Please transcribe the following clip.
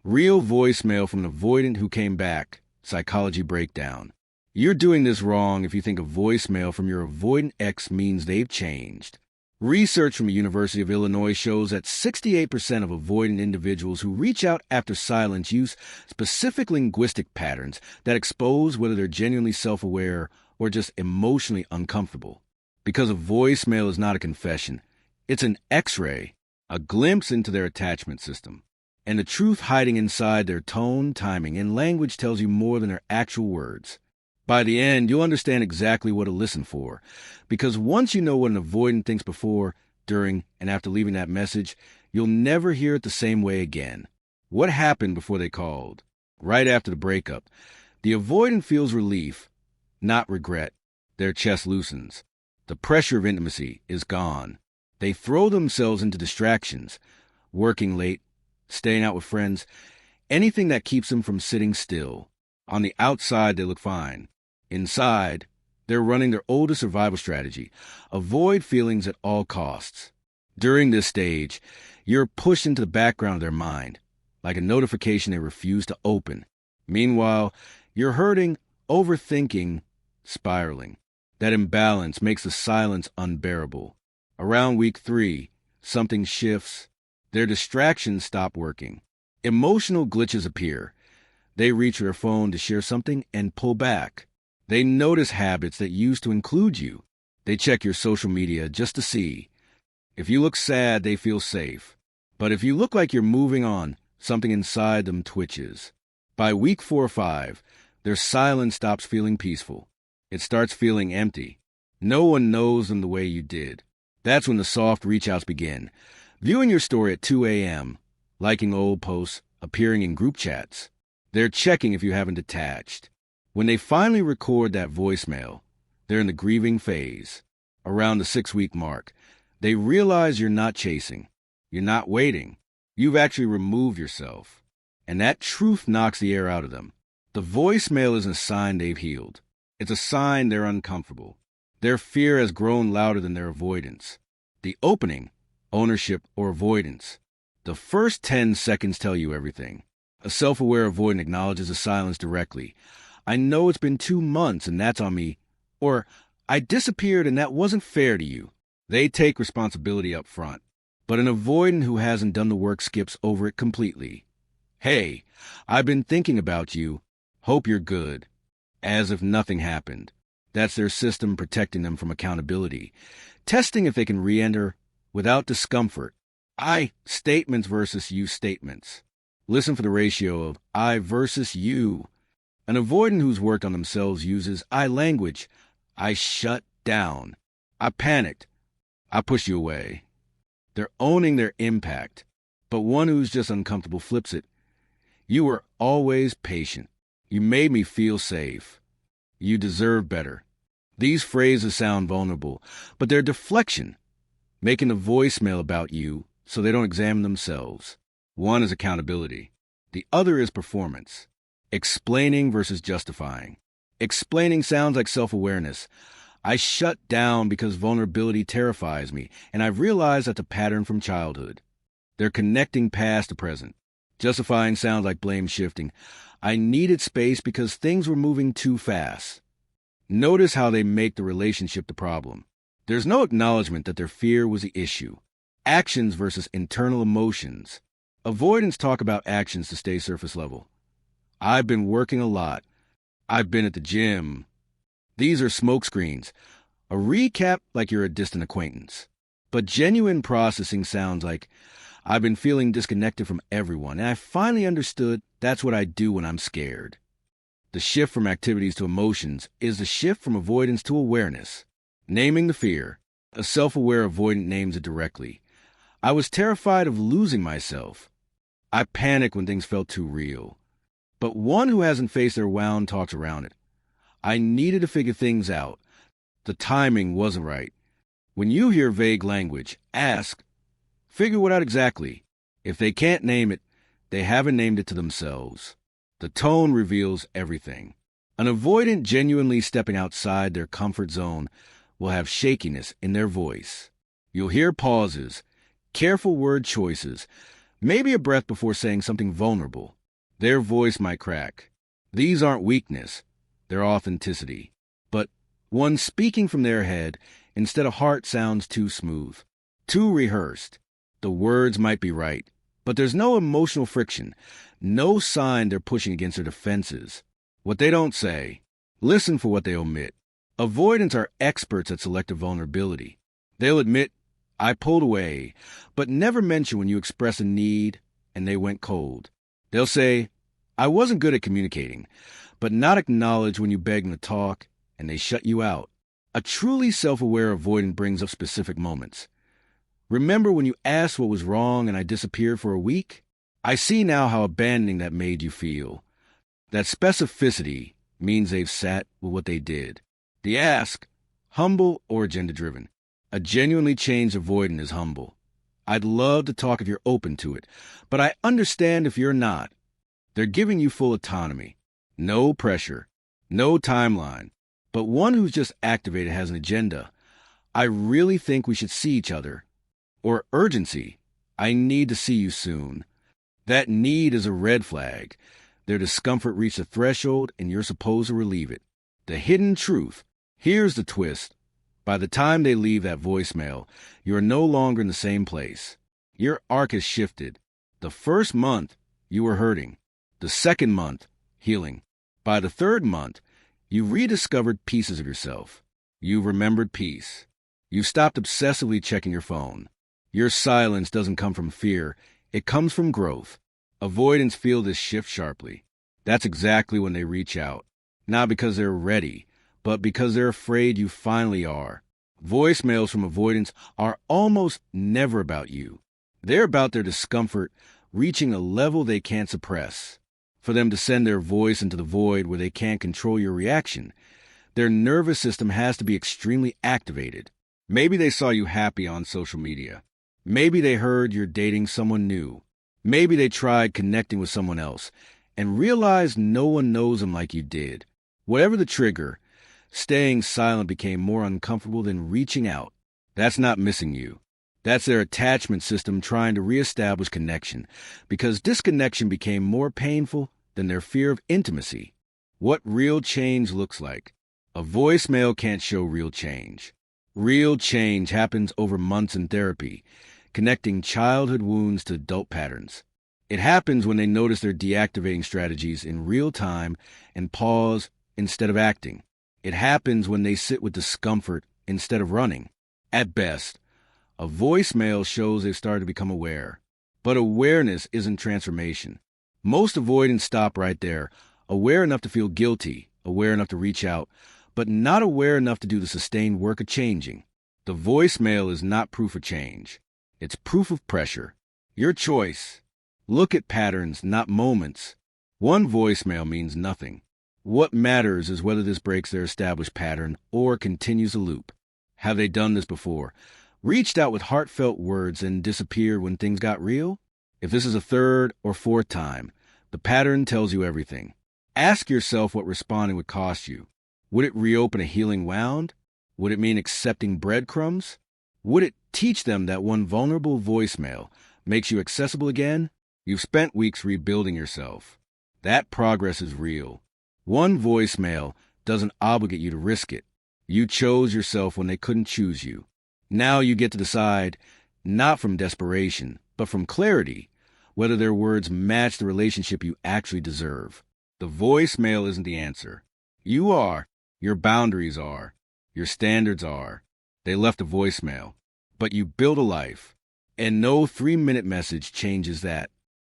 Real voicemail from an avoidant who came back. Psychology breakdown. You're doing this wrong if you think a voicemail from your avoidant ex means they've changed. Research from the University of Illinois shows that 68% of avoidant individuals who reach out after silence use specific linguistic patterns that expose whether they're genuinely self-aware or just emotionally uncomfortable. Because a voicemail is not a confession, it's an X-ray, a glimpse into their attachment system. And the truth hiding inside their tone, timing, and language tells you more than their actual words. By the end, you'll understand exactly what to listen for, because once you know what an avoidant thinks before, during, and after leaving that message, you'll never hear it the same way again. What happened before they called? Right after the breakup, the avoidant feels relief, not regret. Their chest loosens. The pressure of intimacy is gone. They throw themselves into distractions, working late, staying out with friends, anything that keeps them from sitting still. On the outside, they look fine. Inside, they're running their oldest survival strategy: avoid feelings at all costs. During this stage, you're pushed into the background of their mind, like a notification they refuse to open. Meanwhile, you're hurting, overthinking, spiraling. That imbalance makes the silence unbearable. Around week 3, something shifts. Their distractions stop working. Emotional glitches appear. They reach for their phone to share something and pull back. They notice habits that used to include you. They check your social media just to see. If you look sad, they feel safe. But if you look like you're moving on, something inside them twitches. By week 4 or 5, their silence stops feeling peaceful. It starts feeling empty. No one knows them the way you did. That's when the soft reach-outs begin. Viewing your story at 2 a.m., liking old posts, appearing in group chats. They're checking if you haven't detached. When they finally record that voicemail, they're in the grieving phase. Around the 6-week mark, they realize you're not chasing. You're not waiting. You've actually removed yourself. And that truth knocks the air out of them. The voicemail isn't a sign they've healed. It's a sign they're uncomfortable. Their fear has grown louder than their avoidance. The opening, ownership or avoidance. The first 10 seconds tell you everything. A self-aware avoidant acknowledges the silence directly. I know it's been 2 months and that's on me. Or, I disappeared and that wasn't fair to you. They take responsibility up front. But an avoidant who hasn't done the work skips over it completely. Hey, I've been thinking about you. Hope you're good. As if nothing happened. That's their system protecting them from accountability. Testing if they can re-enter without discomfort. I statements versus you statements. Listen for the ratio of I versus you. An avoidant who's worked on themselves uses I language. I shut down. I panicked. I pushed you away. They're owning their impact. But one who's just uncomfortable flips it. You were always patient. You made me feel safe. You deserve better. These phrases sound vulnerable, but they're deflection, making a voicemail about you so they don't examine themselves. One is accountability. The other is performance. Explaining versus justifying. Explaining sounds like self-awareness. I shut down because vulnerability terrifies me, and I've realized that's a pattern from childhood. They're connecting past to present. Justifying sounds like blame shifting. I needed space because things were moving too fast. Notice how they make the relationship the problem. There's no acknowledgement that their fear was the issue. Actions versus internal emotions. Avoidants talk about actions to stay surface level. I've been working a lot. I've been at the gym. These are smokescreens. A recap like you're a distant acquaintance. But genuine processing sounds like, I've been feeling disconnected from everyone, and I finally understood that's what I do when I'm scared. The shift from activities to emotions is the shift from avoidance to awareness. Naming the fear. A self-aware avoidant names it directly. I was terrified of losing myself. I panicked when things felt too real. But one who hasn't faced their wound talks around it. I needed to figure things out. The timing wasn't right. When you hear vague language, ask. Figure what out exactly. If they can't name it, they haven't named it to themselves. The tone reveals everything. An avoidant genuinely stepping outside their comfort zone will have shakiness in their voice. You'll hear pauses, careful word choices, maybe a breath before saying something vulnerable. Their voice might crack. These aren't weakness, they're authenticity. But one speaking from their head instead of heart sounds too smooth, too rehearsed. The words might be right, but there's no emotional friction, no sign they're pushing against their defenses. What they don't say, listen for what they omit. Avoidants are experts at selective vulnerability. They'll admit, I pulled away, but never mention when you express a need and they went cold. They'll say, I wasn't good at communicating, but not acknowledge when you beg them to talk and they shut you out. A truly self-aware avoidant brings up specific moments. Remember when you asked what was wrong and I disappeared for a week? I see now how abandoning that made you feel. That specificity means they've sat with what they did. The ask, humble or agenda-driven. A genuinely changed avoidant is humble. I'd love to talk if you're open to it, but I understand if you're not. They're giving you full autonomy. No pressure, no timeline. But one who's just activated has an agenda. I really think we should see each other. Or urgency. I need to see you soon. That need is a red flag. Their discomfort reached a threshold and you're supposed to relieve it. The hidden truth. Here's the twist. By the time they leave that voicemail, you're no longer in the same place. Your arc has shifted. The first month, you were hurting. The second month, healing. By the third month, you've rediscovered pieces of yourself. You've remembered peace. You've stopped obsessively checking your phone. Your silence doesn't come from fear. It comes from growth. Avoidants feel this shift sharply. That's exactly when they reach out. Not because they're ready, but because they're afraid you finally are. Voicemails from avoidants are almost never about you. They're about their discomfort reaching a level they can't suppress. For them to send their voice into the void where they can't control your reaction, their nervous system has to be extremely activated. Maybe they saw you happy on social media. Maybe they heard you're dating someone new. Maybe they tried connecting with someone else and realized no one knows them like you did. Whatever the trigger, staying silent became more uncomfortable than reaching out. That's not missing you. That's their attachment system trying to reestablish connection, because disconnection became more painful than their fear of intimacy. What real change looks like. A voicemail can't show real change. Real change happens over months in therapy, connecting childhood wounds to adult patterns. It happens when they notice their deactivating strategies in real time and pause instead of acting. It happens when they sit with discomfort instead of running. At best, a voicemail shows they've started to become aware. But awareness isn't transformation. Most avoidants stop right there, aware enough to feel guilty, aware enough to reach out, but not aware enough to do the sustained work of changing. The voicemail is not proof of change. It's proof of pressure. Your choice. Look at patterns, not moments. One voicemail means nothing. What matters is whether this breaks their established pattern or continues a loop. Have they done this before? Reached out with heartfelt words and disappeared when things got real? If this is a third or fourth time, the pattern tells you everything. Ask yourself what responding would cost you. Would it reopen a healing wound? Would it mean accepting breadcrumbs? Would it teach them that one vulnerable voicemail makes you accessible again? You've spent weeks rebuilding yourself. That progress is real. One voicemail doesn't obligate you to risk it. You chose yourself when they couldn't choose you. Now you get to decide, not from desperation, but from clarity, whether their words match the relationship you actually deserve. The voicemail isn't the answer. You are. Your boundaries are. Your standards are. They left a voicemail. But you built a life. And no 3-minute message changes that.